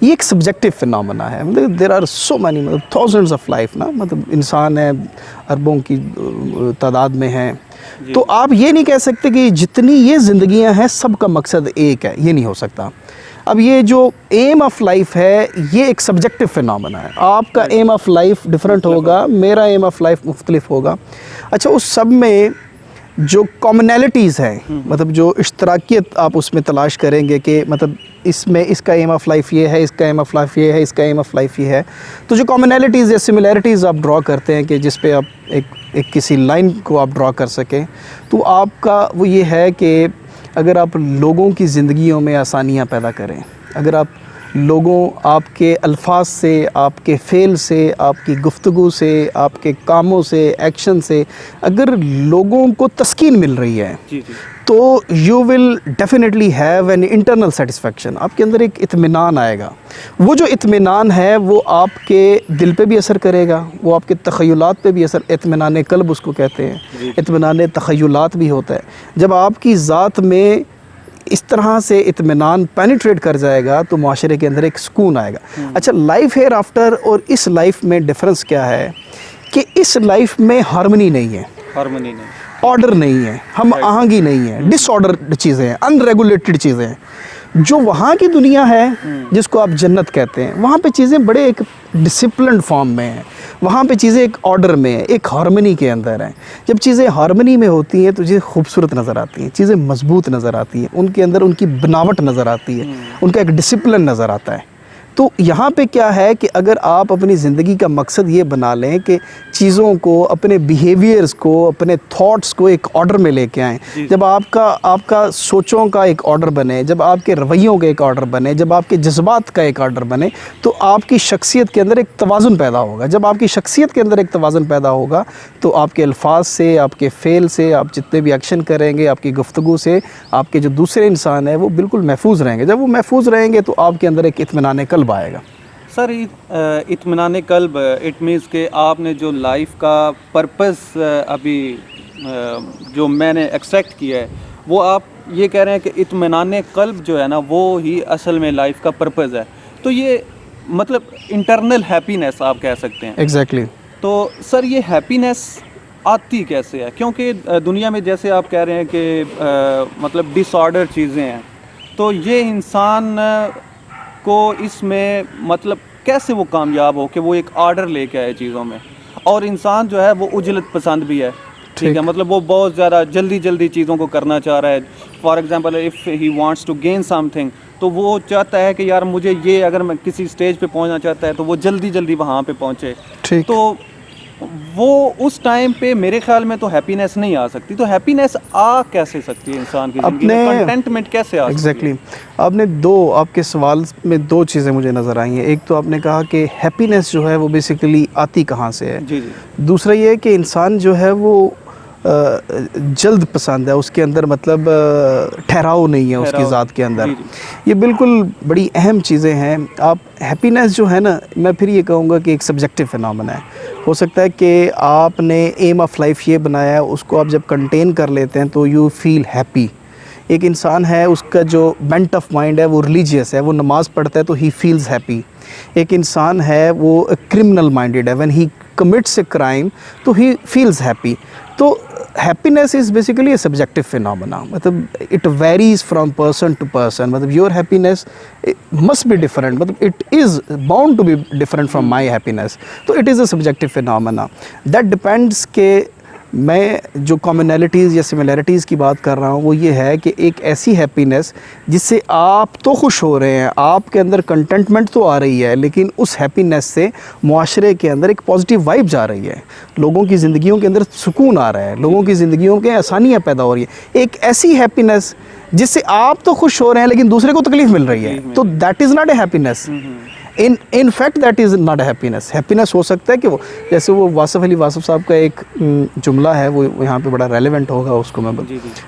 یہ ایک subjective phenomena ہے. مطلب دیر آر سو مینی, مطلب تھاؤزنڈس آف لائف نا, مطلب انسان ہے اربوں کی تعداد میں ہیں. تو آپ یہ نہیں کہہ سکتے کہ جتنی یہ زندگیاں ہیں سب کا مقصد ایک ہے, یہ نہیں ہو سکتا. اب یہ جو ایم آف لائف ہے یہ ایک سبجیکٹیو فینومینا ہے. آپ کا ایم آف لائف ڈفرینٹ ہوگا, میرا ایم آف لائف مختلف ہوگا. اچھا, اس سب میں جو کامنالٹیز ہیں, مطلب جو اشتراکیت آپ اس میں تلاش کریں گے کہ مطلب اس میں اس کا ایم آف لائف یہ ہے, اس کا ایم آف لائف یہ ہے, اس کا ایم آف لائف یہ ہے. تو جو کامنالٹیز یا سملیرٹیز آپ ڈرا کرتے ہیں کہ جس پہ آپ ایک کسی لائن کو آپ ڈرا کر سکیں, تو آپ کا وہ یہ ہے کہ اگر آپ لوگوں کی زندگیوں میں آسانیاں پیدا کریں, اگر آپ لوگوں, آپ کے الفاظ سے, آپ کے فعل سے, آپ کی گفتگو سے, آپ کے کاموں سے, ایکشن سے اگر لوگوں کو تسکین مل رہی ہے, تو you will definitely have an internal satisfaction. آپ کے اندر ایک اطمینان آئے گا. وہ جو اطمینان ہے وہ آپ کے دل پہ بھی اثر کرے گا, وہ آپ کے تخیلات پہ بھی اثر, اطمینان قلب اس کو کہتے ہیں, اطمینان تخیلات بھی ہوتا ہے. جب آپ کی ذات میں اس طرح سے اطمینان پینیٹریٹ کر جائے گا تو معاشرے کے اندر ایک سکون آئے گا. اچھا, لائف ہیئر آفٹر اور اس لائف میں ڈفرنس کیا ہے کہ اس لائف میں ہارمنی نہیں ہے, آرڈر نہیں ہے, ہم آہنگی نہیں ہے, ڈس آرڈرڈ چیزیں ہیں, ان ریگولیٹڈ چیزیں ہیں. جو وہاں کی دنیا ہے جس کو آپ جنت کہتے ہیں, وہاں پہ چیزیں بڑے ایک ڈسپلنڈ فارم میں ہیں, وہاں پہ چیزیں ایک آرڈر میں ہیں, ایک ہارمنی کے اندر ہیں. جب چیزیں ہارمنی میں ہوتی ہیں تو چیزیں خوبصورت نظر آتی ہیں, چیزیں مضبوط نظر آتی ہیں, ان کے اندر ان کی بناوٹ نظر آتی ہے, ان کا ایک ڈسپلن نظر آتا ہے. تو یہاں پہ کیا ہے کہ اگر آپ اپنی زندگی کا مقصد یہ بنا لیں کہ چیزوں کو, اپنے بیہیویئرز کو, اپنے تھاٹس کو ایک آرڈر میں لے کے آئیں, جب آپ کا سوچوں کا ایک آرڈر بنے, جب آپ کے رویوں کا ایک آرڈر بنے, جب آپ کے جذبات کا ایک آرڈر بنے, تو آپ کی شخصیت کے اندر ایک توازن پیدا ہوگا. جب آپ کی شخصیت کے اندر ایک توازن پیدا ہوگا تو آپ کے الفاظ سے, آپ کے فعل سے, آپ جتنے بھی ایکشن کریں گے, آپ کی گفتگو سے آپ کے جو دوسرے انسان ہیں وہ بالکل محفوظ رہیں گے. جب وہ محفوظ رہیں گے تو آپ کے اندر ایک اطمینان قلب آئے گا. سر, اطمینان قلب اٹ مینس کہ آپ نے جو لائف کا پرپس ابھی جو میں نے ایکسٹریکٹ کیا ہے, وہ آپ یہ کہہ رہے ہیں کہ اطمینان قلب جو ہے نا وہ ہی اصل میں لائف کا پرپس ہے. تو یہ مطلب انٹرنل ہیپینیس آپ کہہ سکتے ہیں. ایگزیکٹلی. تو سر یہ ہیپینیس آتی کیسے ہے؟ کیونکہ دنیا میں جیسے آپ کہہ رہے ہیں کہ مطلب ڈس آرڈر چیزیں ہیں, تو یہ انسان کو اس میں مطلب کیسے وہ کامیاب ہو کہ وہ ایک آرڈر لے کے آئے چیزوں میں. اور انسان جو ہے وہ عجلت پسند بھی ہے, ٹھیک ہے, مطلب وہ بہت زیادہ جلدی چیزوں کو کرنا چاہ رہا ہے. For example if he wants to gain سم تھنگ, تو وہ چاہتا ہے کہ یار مجھے یہ, اگر میں کسی اسٹیج پہ پہنچنا چاہتا ہے تو وہ جلدی وہاں پہ پہنچے. تو وہ اس ٹائم پہ میرے خیال میں تو ہیپینیس نہیں آ سکتی. تو ہیپینیس آ کیسے سکتی ہے انسان کی زندگی میں, کنٹینٹمنٹ کیسے آ سکتی ہے؟ ایگزیکٹلی. آپ نے آپ کے سوال میں دو چیزیں مجھے نظر آئی ہیں. ایک تو آپ نے کہا کہ ہیپینیس جو ہے وہ بیسیکلی آتی کہاں سے ہے. جی. دوسرا یہ ہے کہ انسان جو ہے وہ جلد پسند ہے, اس کے اندر مطلب ٹھہراؤ نہیں ہے اس کی ذات کے اندر. یہ بالکل بڑی اہم چیزیں ہیں. آپ ہیپینیس جو ہے نا, میں پھر یہ کہوں گا کہ ایک سبجیکٹیو فینومینا ہے. ہو سکتا ہے کہ آپ نے ایم آف لائف یہ بنایا ہے, اس کو آپ جب کنٹین کر لیتے ہیں تو یو فیل ہیپی. ایک انسان ہے, اس کا جو بینٹ آف مائنڈ ہے وہ ریلیجیس ہے, وہ نماز پڑھتا ہے تو ہی فیلز ہیپی. ایک انسان ہے وہ کرمنل مائنڈیڈ ہے, when he commits a crime تو ہی فیلز ہیپی. تو happiness is basically a subjective phenomena. مطلب it varies from person to person. مطلب your happiness must be different, مطلب it is bound to be different from my happiness. تو it is a subjective phenomena. That depends کہ میں جو commonalities یا similarities کی بات کر رہا ہوں وہ یہ ہے کہ ایک ایسی ہیپینیس جس سے آپ تو خوش ہو رہے ہیں, آپ کے اندر کنٹینٹمنٹ تو آ رہی ہے, لیکن اس ہیپینیس سے معاشرے کے اندر ایک پازیٹیو وائب جا رہی ہے, لوگوں کی زندگیوں کے اندر سکون آ رہا ہے, لوگوں کی زندگیوں کے آسانیاں پیدا ہو رہی ہیں. ایک ایسی ہیپینیس جس سے آپ تو خوش ہو رہے ہیں لیکن دوسرے کو تکلیف مل رہی ہے, تو that is not a happiness. In fact that is not a happiness. Happiness ہو سکتا ہے کہ وہ جیسے وہ واصف علی واصف صاحب کا ایک جملہ ہے, وہ یہاں پہ بڑا ریلیونٹ ہوگا, اس کو میں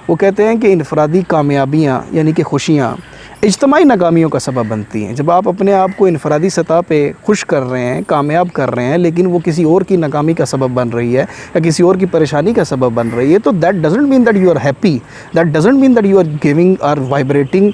وہ کہتے ہیں کہ انفرادی کامیابیاں یعنی کہ خوشیاں اجتماعی ناکامیوں کا سبب بنتی ہیں. جب آپ اپنے آپ کو انفرادی سطح پہ خوش کر رہے ہیں, کامیاب کر رہے ہیں, لیکن وہ کسی اور کی ناکامی کا سبب بن رہی ہے یا کسی اور کی پریشانی کا سبب بن رہی ہے, تو that doesn't mean that you are happy, that doesn't mean that you are giving or vibrating,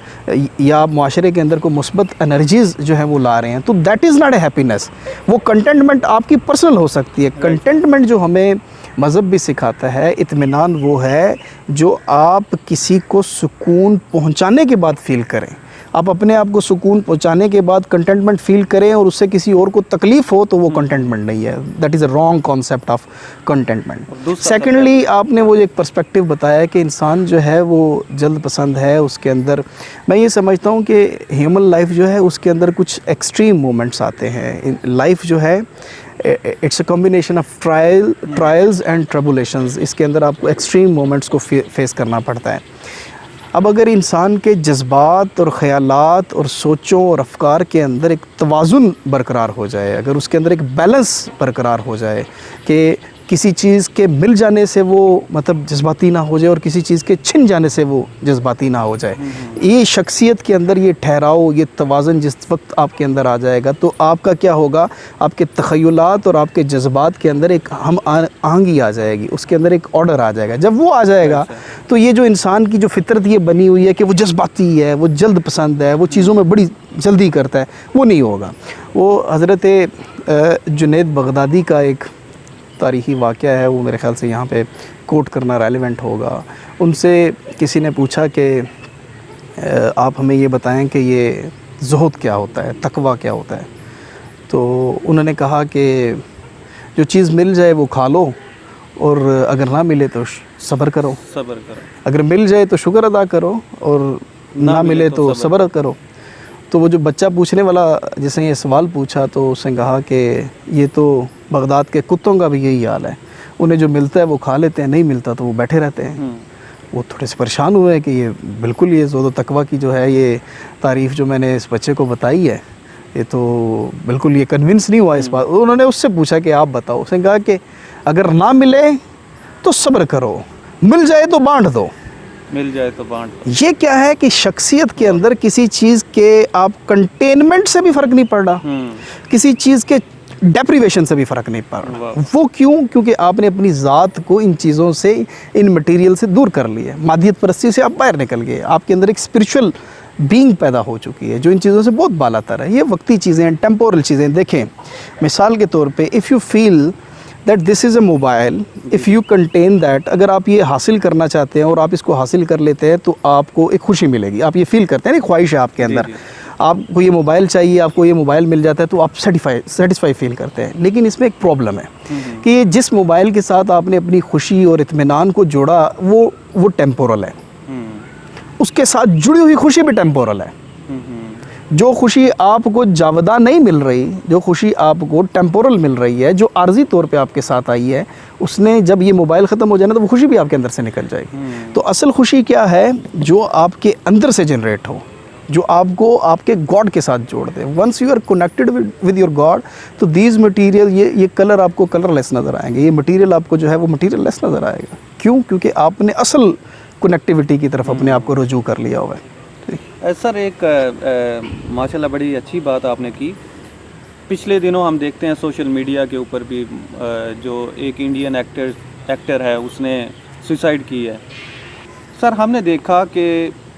یا آپ معاشرے کے اندر کو مثبت انرجیز جو ہیں وہ لا رہے ہیں, تو that is not a happiness. وہ کنٹینٹمنٹ آپ کی پرسنل ہو سکتی ہے. کنٹینٹمنٹ جو ہمیں مذہب بھی سکھاتا ہے, اطمینان وہ ہے جو آپ کسی کو سکون پہنچانے کے بعد فیل کریں. آپ اپنے آپ کو سکون پہنچانے کے بعد کنٹینٹمنٹ فیل کریں اور اس سے کسی اور کو تکلیف ہو, تو وہ کنٹینٹمنٹ نہیں ہے. That is a wrong concept of contentment. Secondly, آپ نے وہ ایک پرسپیکٹیو بتایا کہ انسان جو ہے وہ جلد پسند ہے. اس کے اندر میں یہ سمجھتا ہوں کہ ہیومن لائف جو ہے اس کے اندر کچھ ایکسٹریم مومنٹس آتے ہیں. لائف جو ہے it's a combination of trials and tribulations. اس کے اندر آپ کو ایکسٹریم مومنٹس کو فیس کرنا پڑتا ہے. اب اگر انسان کے جذبات اور خیالات اور سوچوں اور افکار کے اندر ایک توازن برقرار ہو جائے, اگر اس کے اندر ایک بیلنس برقرار ہو جائے کہ کسی چیز کے مل جانے سے وہ مطلب جذباتی نہ ہو جائے اور کسی چیز کے چھن جانے سے وہ جذباتی نہ ہو جائے, یہ شخصیت کے اندر یہ ٹھہراؤ, یہ توازن جس وقت آپ کے اندر آ جائے گا, تو آپ کا کیا ہوگا, آپ کے تخیلات اور آپ کے جذبات کے اندر ایک ہم آہنگی آ جائے گی, اس کے اندر ایک آرڈر آ جائے گا. جب وہ آ جائے گا تو یہ جو انسان کی جو فطرت یہ بنی ہوئی ہے کہ وہ جذباتی ہے, وہ جلد پسند ہے, وہ چیزوں میں بڑی جلدی کرتا ہے, وہ نہیں ہوگا. وہ حضرت جنید بغدادی کا ایک تاریخی واقعہ ہے, وہ میرے خیال سے یہاں پہ کوٹ کرنا ریلیونٹ ہوگا. ان سے کسی نے پوچھا کہ آپ ہمیں یہ بتائیں کہ یہ زہد کیا ہوتا ہے, تقویٰ کیا ہوتا ہے. تو انہوں نے کہا کہ جو چیز مل جائے وہ کھا لو, اور اگر نہ ملے تو صبر کرو. اگر مل جائے تو شکر ادا کرو, اور نہ ملے تو صبر کرو. تو وہ جو بچہ پوچھنے والا جس نے یہ سوال پوچھا, تو اس نے کہا کہ یہ تو بغداد کے کتوں کا بھی یہی حال ہے, انہیں جو ملتا ہے وہ کھا لیتے ہیں, نہیں ملتا تو وہ بیٹھے رہتے ہیں. وہ تھوڑے سے پریشان ہوئے کہ یہ بالکل یہ زہد و تقویٰ کی جو ہے یہ تعریف جو میں نے اس بچے کو بتائی ہے, یہ تو بالکل یہ کنونس نہیں ہوا اس بات. انہوں نے اس سے پوچھا کہ آپ بتاؤ. اس نے کہا کہ اگر نہ ملے تو صبر کرو, مل جائے تو بانٹ دو. مل جائے تو بانٹ دو. یہ کیا ہے کہ شخصیت کے اندر کسی چیز کے آپ کنٹینمنٹ سے بھی فرق نہیں پڑ رہا, کسی چیز کے ڈیپریویشن سے بھی فرق نہیں پڑ رہا. وہ کیوں؟ کیونکہ آپ نے اپنی ذات کو ان چیزوں سے, ان مٹیریل سے دور کر لیا. مادیت پرستی سے آپ باہر نکل گئے, آپ کے اندر ایک اسپریچول بینگ پیدا ہو چکی ہے جو ان چیزوں سے بہت بالا تر ہے. یہ وقتی چیزیں ہیں, ٹیمپورل چیزیں. دیکھیں مثال کے طور پہ, if you feel that this is a mobile, if you contain that, اگر آپ یہ حاصل کرنا چاہتے ہیں اور آپ اس کو حاصل کر لیتے ہیں تو آپ کو ایک خوشی ملے گی. آپ یہ فیل کرتے ہیں نا, خواہش ہے آپ کے اندر, آپ کو یہ موبائل چاہیے, آپ کو یہ موبائل مل جاتا ہے تو آپ سیٹسفائی فیل کرتے ہیں. لیکن اس میں ایک پرابلم ہے کہ یہ جس موبائل کے ساتھ آپ نے اپنی خوشی اور اطمینان کو جوڑا وہ ٹیمپورل ہے, اس کے ساتھ جڑی ہوئی خوشی بھی ٹیمپورل ہے. جو خوشی آپ کو جاوداں نہیں مل رہی, جو خوشی آپ کو ٹیمپورل مل رہی ہے, جو عارضی طور پہ آپ کے ساتھ آئی ہے, اس نے جب یہ موبائل ختم ہو جائے نا تو وہ خوشی بھی آپ کے اندر سے نکل جائے گی. تو اصل خوشی کیا ہے؟ جو آپ کے اندر سے جنریٹ ہو, جو آپ کو آپ کے گاڈ کے ساتھ جوڑ دے. Once you are connected with your God, تو دیز مٹیریل, یہ کلر آپ کو کلر لیس نظر آئیں گے, یہ مٹیریل آپ کو جو ہے وہ مٹیریل لیس نظر آئے گا. کیوں؟ کیونکہ آپ نے اصل کنیکٹیوٹی کی طرف اپنے آپ کو رجوع کر لیا ہوا ہے. سر ایک ماشاءاللہ بڑی اچھی بات آپ نے کی. پچھلے دنوں ہم دیکھتے ہیں سوشل میڈیا کے اوپر بھی جو ایک انڈین ایکٹر ہے اس نے سوسائڈ کی ہے. سر ہم نے دیکھا کہ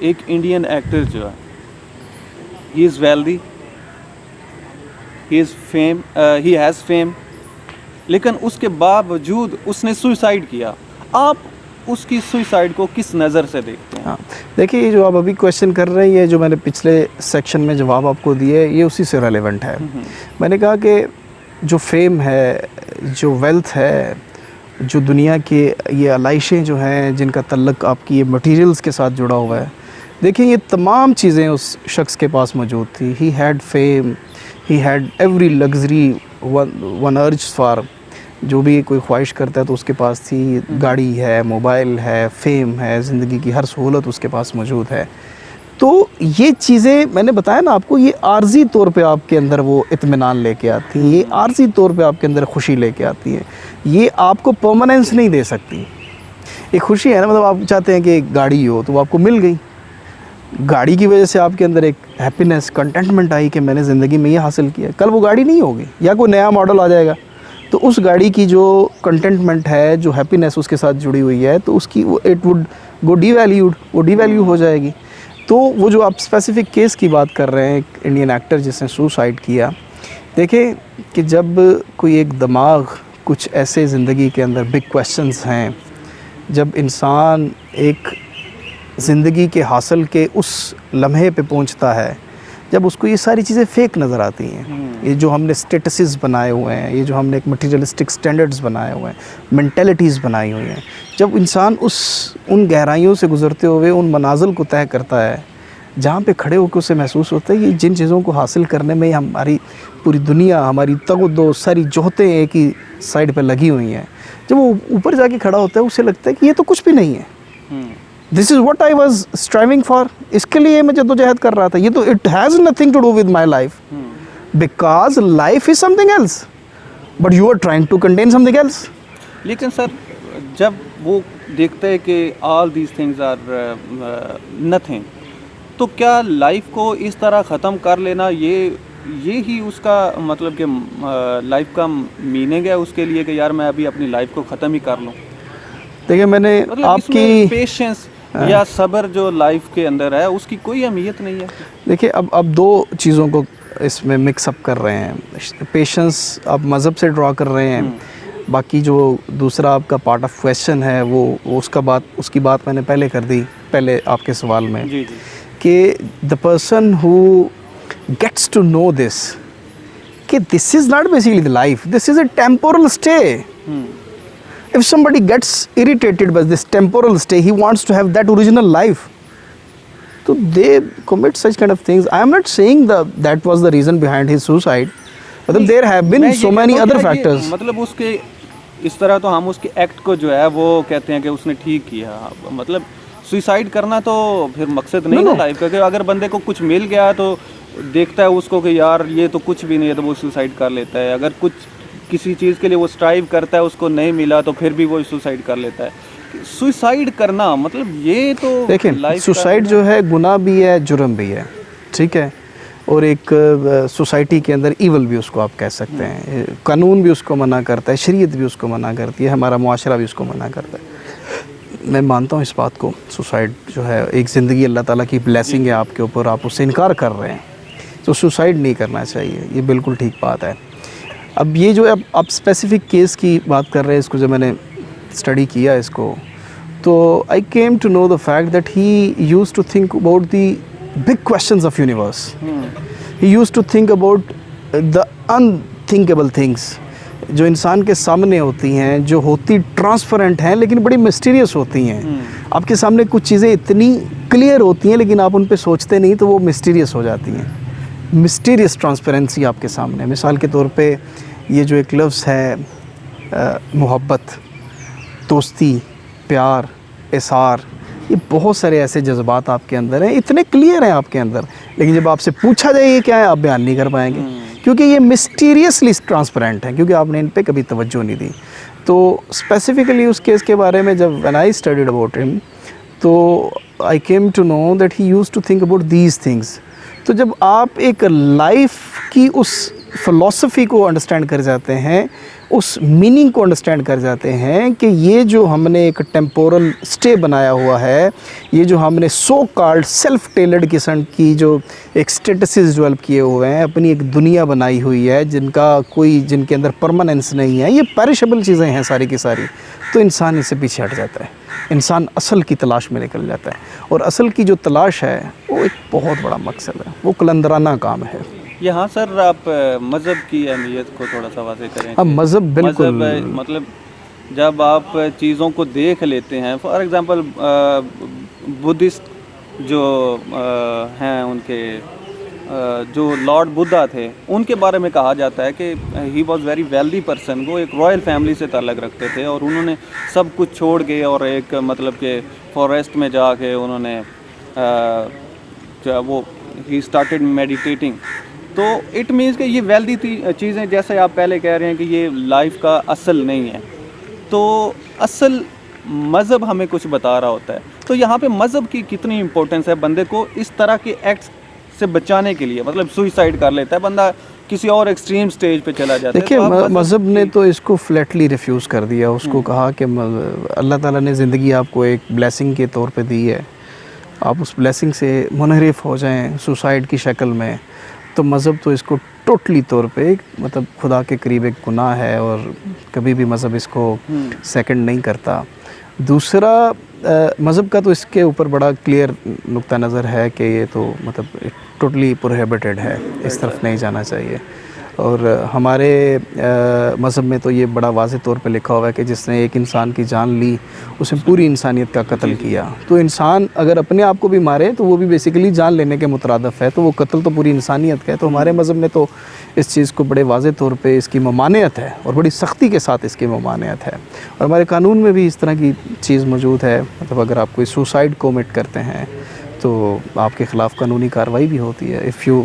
ایک انڈین ایکٹر جو ہے, ہی از ویلدی, ہی ہیز فیم, لیکن اس کے باوجود اس نے سوسائڈ کیا. آپ اس کی سوسائڈ کو کس نظر سے دیکھتے ہیں؟ ہاں دیکھیے, یہ جو آپ ابھی کویشچن کر رہے ہیں, یہ جو میں نے پچھلے سیکشن میں جواب آپ کو دیے, یہ اسی سے ریلیونٹ ہے. میں نے کہا کہ جو فیم ہے, جو ویلتھ ہے, جو دنیا کی یہ علائشیں جو ہیں جن کا تعلق آپ کی یہ مٹیریلز کے ساتھ جڑا ہوا ہے, دیکھیں یہ تمام چیزیں اس شخص کے پاس موجود تھی. He had fame, he had every luxury, one urge for, جو بھی کوئی خواہش کرتا ہے تو اس کے پاس تھی. گاڑی ہے, موبائل ہے, فیم ہے, زندگی کی ہر سہولت اس کے پاس موجود ہے. تو یہ چیزیں میں نے بتایا نا آپ کو, یہ عارضی طور پہ آپ کے اندر وہ اطمینان لے کے آتی ہیں, یہ عارضی طور پہ آپ کے اندر خوشی لے کے آتی ہیں. یہ آپ کو پرماننس نہیں دے سکتی. ایک خوشی ہے نا, مطلب آپ چاہتے ہیں کہ ایک گاڑی ہو تو وہ آپ کو مل گئی, گاڑی کی وجہ سے آپ کے اندر ایک ہیپینس کنٹینٹمنٹ آئی کہ میں نے زندگی میں یہ حاصل کیا, کل وہ گاڑی نہیں ہوگی یا کوئی نیا ماڈل آ جائے گا, تو اس گاڑی کی جو کنٹینٹمنٹ ہے, جو ہیپینس اس کے ساتھ جڑی ہوئی ہے, تو اس کی it would go D valued, وہ ڈی ویلیو ہو جائے گی. تو وہ جو آپ اسپیسیفک کیس کی بات کر رہے ہیں, ایک انڈین ایکٹر جس نے سوسائڈ کیا, دیکھیں کہ جب کوئی ایک دماغ کچھ ایسے زندگی کے اندر بگ کویشچنز ہیں, جب انسان ایک زندگی کے حاصل کے اس لمحے پہ پہنچتا ہے جب اس کو یہ ساری چیزیں فیک نظر آتی ہیں, یہ جو ہم نے اسٹیٹسز بنائے ہوئے ہیں, یہ جو ہم نے ایک مٹیریلسٹک سٹینڈرڈز بنائے ہوئے ہیں, مینٹیلٹیز بنائی ہوئی ہیں, جب انسان ان گہرائیوں سے گزرتے ہوئے ان منازل کو طے کرتا ہے جہاں پہ کھڑے ہو کے اسے محسوس ہوتا ہے کہ جن چیزوں کو حاصل کرنے میں ہماری پوری دنیا, ہماری تگ و دو, ساری جوہتیں ایک ہی سائڈ پہ لگی ہوئی ہیں, جب وہ اوپر جا کے کھڑا ہوتا ہے اسے لگتا ہے کہ یہ تو کچھ بھی نہیں ہے, this is what I was striving for, اس کے لیے میں جدوجہد کر رہا تھا, یہ تو it has nothing to do with my life, because life is something else but you are trying to contain something else. لیکن سر جب وہ دیکھتے ہیں کہ all these things are nothing, تو کیا لائف کو اس طرح ختم کر لینا یہ ہی اس کا مطلب کہ لائف کا میننگ ہے اس کے لیے کہ یار میں ابھی اپنی لائف کو ختم ہی کر لوں؟ دیکھیں میں نے آپ کی پیشنس یا صبر جو لائف کے اندر ہے اس کی کوئی اہمیت نہیں ہے. دیکھیں اب دو چیزوں کو اس میں مکس اپ کر رہے ہیں. پیشنس آپ مذہب سے ڈرا کر رہے ہیں, باقی جو دوسرا آپ کا پارٹ آف کویشچن ہے وہ اس کی بات میں نے پہلے کر دی پہلے آپ کے سوال میں, کہ the person who gets to know this کہ this is not basically the life, this is a temporal stay. If somebody gets irritated by this temporal stay, he wants to have that original life. So they commit such kind of things. I am not saying that was the reason behind his suicide. But there have been so many other factors. مطلب اس کے اس طرح تو ہم اس کے act کو جو ہے وہ کہتے ہیں کہ اس نے ٹھیک کیا, مطلب سوئسائڈ کرنا تو پھر مقصد نہیں نا لائف کا, کہ اگر بندے کو کچھ مل گیا تو دیکھتا ہے اس کو کہ یار یہ تو کچھ بھی نہیں ہے تو وہ سوئسائڈ کر لیتا ہے, اگر کچھ کسی چیز کے لیے وہ اسٹرائیو کرتا ہے اس کو نہیں ملا تو پھر بھی وہ سوسائڈ کر لیتا ہے. سوسائڈ کرنا مطلب یہ تو دیکھیں سوسائڈ جو ہے گناہ بھی ہے, جرم بھی ہے, ٹھیک ہے, اور ایک سوسائٹی کے اندر ایول بھی اس کو آپ کہہ سکتے ہیں, قانون بھی اس کو منع کرتا ہے, شریعت بھی اس کو منع کرتی ہے, ہمارا معاشرہ بھی اس کو منع کرتا ہے. میں مانتا ہوں اس بات کو, سوسائڈ جو ہے ایک زندگی اللہ تعالیٰ کی بلیسنگ ہے آپ کے اوپر, آپ اس سے انکار کر رہے ہیں, تو سوسائڈ نہیں کرنا چاہیے, یہ بالکل ٹھیک بات ہے. اب یہ جو آپ اسپیسیفک کیس کی بات کر رہے ہیں, اس کو جب میں نے اسٹڈی کیا اس کو, تو I came to know the fact that he used to think about the big questions of universe, he used to think about the unthinkable things جو انسان کے سامنے ہوتی ہیں, جو ہوتی ٹرانسپیرنٹ ہیں لیکن بڑی مسٹیریس ہوتی ہیں. آپ کے سامنے کچھ چیزیں اتنی کلیئر ہوتی ہیں لیکن آپ ان پہ سوچتے نہیں تو وہ مسٹیریس ہو جاتی ہیں. مسٹیریس ٹرانسپیرنسی آپ کے سامنے, مثال کے طور پہ یہ جو ایک لفظ ہے محبت, دوستی, پیار, احسار, یہ بہت سارے ایسے جذبات آپ کے اندر ہیں, اتنے کلیئر ہیں آپ کے اندر, لیکن جب آپ سے پوچھا جائے یہ کیا ہے آپ بیان نہیں کر پائیں گے, کیونکہ یہ مسٹیریسلی ٹرانسپیرنٹ ہیں, کیونکہ آپ نے ان پہ کبھی توجہ نہیں دی. تو اسپیسیفکلی اس کیس کے بارے میں جب when I studied about him, تو I came to know that he used to think about these things. تو جب آپ ایک لائف کی اس فلسفی کو انڈرسٹینڈ کر جاتے ہیں, اس میننگ کو انڈرسٹینڈ کر جاتے ہیں کہ یہ جو ہم نے ایک ٹیمپورل اسٹے بنایا ہوا ہے, یہ جو ہم نے سو کالڈ سیلف ٹیلرڈ قسم کی جو ایک اسٹیٹسز ڈیولپ کیے ہوئے ہیں, اپنی ایک دنیا بنائی ہوئی ہے جن کے اندر پرماننس نہیں ہے, یہ پیرشبل چیزیں ہیں ساری کی ساری, تو انسان اس سے پیچھے ہٹ جاتا ہے, انسان اصل کی تلاش میں نکل جاتا ہے. اور اصل کی جو تلاش ہے وہ ایک بہت بڑا مقصد ہے, وہ قلندرانہ کام ہے. یہاں سر آپ مذہب کی اہمیت کو تھوڑا سا واضح کریں. اب مذہب بالکل مطلب جب آپ چیزوں کو دیکھ لیتے ہیں, فار ایگزامپل بدھسٹ جو ہیں, ان کے جو لارڈ بدھا تھے, ان کے بارے میں کہا جاتا ہے کہ he was very wealthy person, وہ ایک رائل فیملی سے تعلق رکھتے تھے, اور انہوں نے سب کچھ چھوڑ کے اور ایک مطلب کہ فارسٹ میں جا کے انہوں نے وہ ہی اسٹارٹیڈ میڈیٹیٹنگ. تو اٹ مینس کہ یہ ویلدی چیزیں, جیسے آپ پہلے کہہ رہے ہیں کہ یہ لائف کا اصل نہیں ہے, تو اصل مذہب ہمیں کچھ بتا رہا ہوتا ہے. تو یہاں پہ مذہب کی کتنی امپورٹنس ہے بندے کو اس طرح کے ایکٹس سے بچانے کے لیے؟ مطلب سوئسائڈ کر لیتا ہے بندہ, کسی اور ایکسٹریم سٹیج پہ چلا جاتا ہے. دیکھیے مذہب نے تو اس کو فلیٹلی ریفیوز کر دیا. اس کو کہا کہ اللہ تعالیٰ نے زندگی آپ کو ایک بلیسنگ کے طور پہ دی ہے, آپ اس بلیسنگ سے منحرف ہو جائیں سوسائڈ کی شکل میں, تو مذہب تو اس کو ٹوٹلی طور پہ مطلب خدا کے قریب ایک گناہ ہے, اور کبھی بھی مذہب اس کو سیکنڈ نہیں کرتا. دوسرا مذہب کا تو اس کے اوپر بڑا کلیئر نقطہ نظر ہے کہ یہ تو مطلب ٹوٹلی پروہیبٹڈ ہے, اس طرف نہیں جانا چاہیے. اور ہمارے مذہب میں تو یہ بڑا واضح طور پہ لکھا ہوا ہے کہ جس نے ایک انسان کی جان لی اس نے پوری انسانیت کا قتل کیا. تو انسان اگر اپنے آپ کو بھی مارے تو وہ بھی بیسیکلی جان لینے کے مترادف ہے, تو وہ قتل تو پوری انسانیت کا ہے. تو ہمارے مذہب میں تو اس چیز کو بڑے واضح طور پہ اس کی ممانعت ہے, اور بڑی سختی کے ساتھ اس کی ممانعت ہے. اور ہمارے قانون میں بھی اس طرح کی چیز موجود ہے. مطلب اگر آپ کوئی سوسائڈ کومٹ کرتے ہیں تو آپ کے خلاف قانونی کارروائی بھی ہوتی ہے.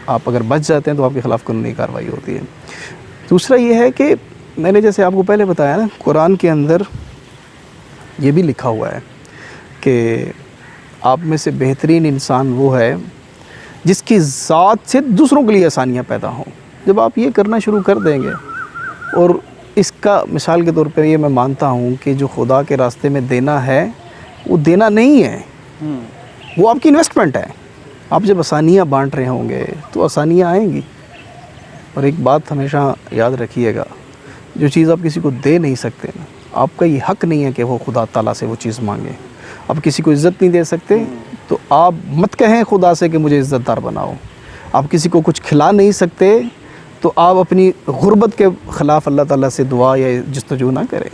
آپ اگر بچ جاتے ہیں تو آپ کے خلاف قانونی کارروائی ہوتی ہے. دوسرا یہ ہے کہ میں نے جیسے آپ کو پہلے بتایا نا, قرآن کے اندر یہ بھی لکھا ہوا ہے کہ آپ میں سے بہترین انسان وہ ہے جس کی ذات سے دوسروں کے لیے آسانیاں پیدا ہوں. جب آپ یہ کرنا شروع کر دیں گے, اور اس کا مثال کے طور پہ یہ میں مانتا ہوں کہ جو خدا کے راستے میں دینا ہے وہ دینا نہیں ہے, وہ آپ کی انویسٹمنٹ ہے. آپ جب آسانیاں بانٹ رہے ہوں گے تو آسانیاں آئیں گی. اور ایک بات ہمیشہ یاد رکھیے گا, جو چیز آپ کسی کو دے نہیں سکتے, آپ کا یہ حق نہیں ہے کہ وہ خدا تعالیٰ سے وہ چیز مانگے. آپ کسی کو عزت نہیں دے سکتے تو آپ مت کہیں خدا سے کہ مجھے عزت دار بناؤ. آپ کسی کو کچھ کھلا نہیں سکتے تو آپ اپنی غربت کے خلاف اللہ تعالیٰ سے دعا یا جستجو نہ کریں.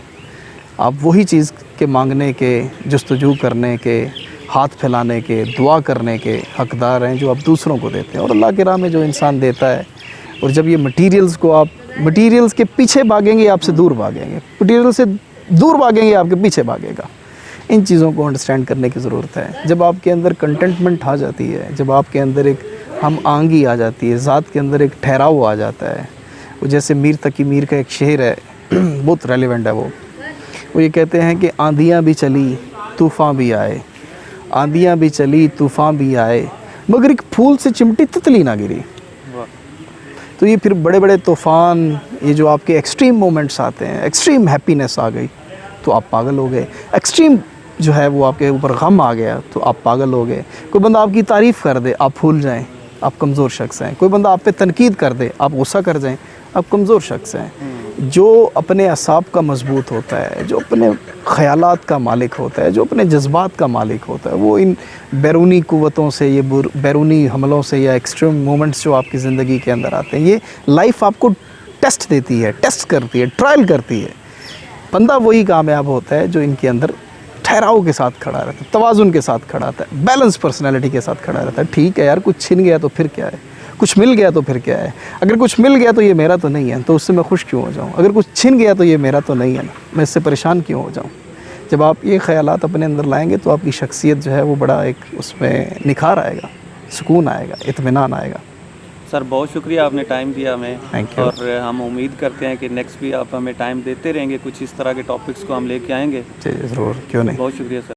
آپ وہی چیز کے مانگنے کے, جستجو کرنے کے, ہاتھ پھیلانے کے, دعا کرنے کے حقدار ہیں جو آپ دوسروں کو دیتے ہیں. اور اللہ کی راہ میں جو انسان دیتا ہے, اور جب یہ مٹیریلز کو آپ مٹیریلز کے پیچھے بھاگیں گے آپ سے دور بھاگیں گے, مٹیریل سے دور بھاگیں گے آپ کے پیچھے بھاگے گا. ان چیزوں کو انڈرسٹینڈ کرنے کی ضرورت ہے. جب آپ کے اندر کنٹینٹمنٹ آ جاتی ہے, جب آپ کے اندر ایک ہم آہنگی آ جاتی ہے, ذات کے اندر ایک ٹھہراؤ آ جاتا ہے. وہ جیسے میر تقی میر کا ایک شعر ہے, بہت ریلیونٹ ہے. وہ یہ کہتے ہیں کہ آندھیاں بھی چلی طوفان بھی آئے, آندھیاں بھی چلی طوفان بھی آئے, مگر ایک پھول سے چمٹی تتلی نہ گری. تو یہ پھر بڑے بڑے طوفان, یہ جو آپ کے ایکسٹریم مومنٹس آتے ہیں, ایکسٹریم ہیپینس آ گئی تو آپ پاگل ہو گئے. ایکسٹریم جو ہے وہ آپ کے اوپر غم آ گیا تو آپ پاگل ہو گئے. کوئی بندہ آپ کی تعریف کر دے آپ پھول جائیں, آپ کمزور شخص ہیں. کوئی بندہ آپ پہ تنقید کر دے آپ غصہ کر جائیں, آپ کمزور شخص ہیں. جو اپنے اعصاب کا مضبوط ہوتا ہے, جو اپنے خیالات کا مالک ہوتا ہے, جو اپنے جذبات کا مالک ہوتا ہے, وہ ان بیرونی قوتوں سے, یہ بیرونی حملوں سے یا ایکسٹریم مومنٹس جو آپ کی زندگی کے اندر آتے ہیں, یہ لائف آپ کو ٹیسٹ دیتی ہے, ٹیسٹ کرتی ہے, ٹرائل کرتی ہے. بندہ وہی کامیاب ہوتا ہے جو ان کے اندر ٹھہراؤ کے ساتھ کھڑا رہتا ہے, توازن کے ساتھ کھڑا رہتا ہے, بیلنس پرسنالٹی کے ساتھ کھڑا رہتا ہے. ٹھیک ہے یار, کچھ چھن گیا تو پھر کیا ہے, کچھ مل گیا تو پھر کیا ہے. اگر کچھ مل گیا تو یہ میرا تو نہیں ہے, تو اس سے میں خوش کیوں ہو جاؤں. اگر کچھ چھن گیا تو یہ میرا تو نہیں ہے نا, میں اس سے پریشان کیوں ہو جاؤں. جب آپ یہ خیالات اپنے اندر لائیں گے تو آپ کی شخصیت جو ہے وہ بڑا ایک اس میں نکھار آئے گا, سکون آئے گا, اطمینان آئے گا. سر بہت شکریہ, آپ نے ٹائم دیا ہمیں. Thank you. اور ہم امید کرتے ہیں کہ نیکسٹ بھی آپ ہمیں ٹائم دیتے رہیں گے, کچھ اس طرح کے ٹاپکس کو ہم لے کے آئیں گے. جی ضرور, کیوں نہیں. بہت شکریہ سر.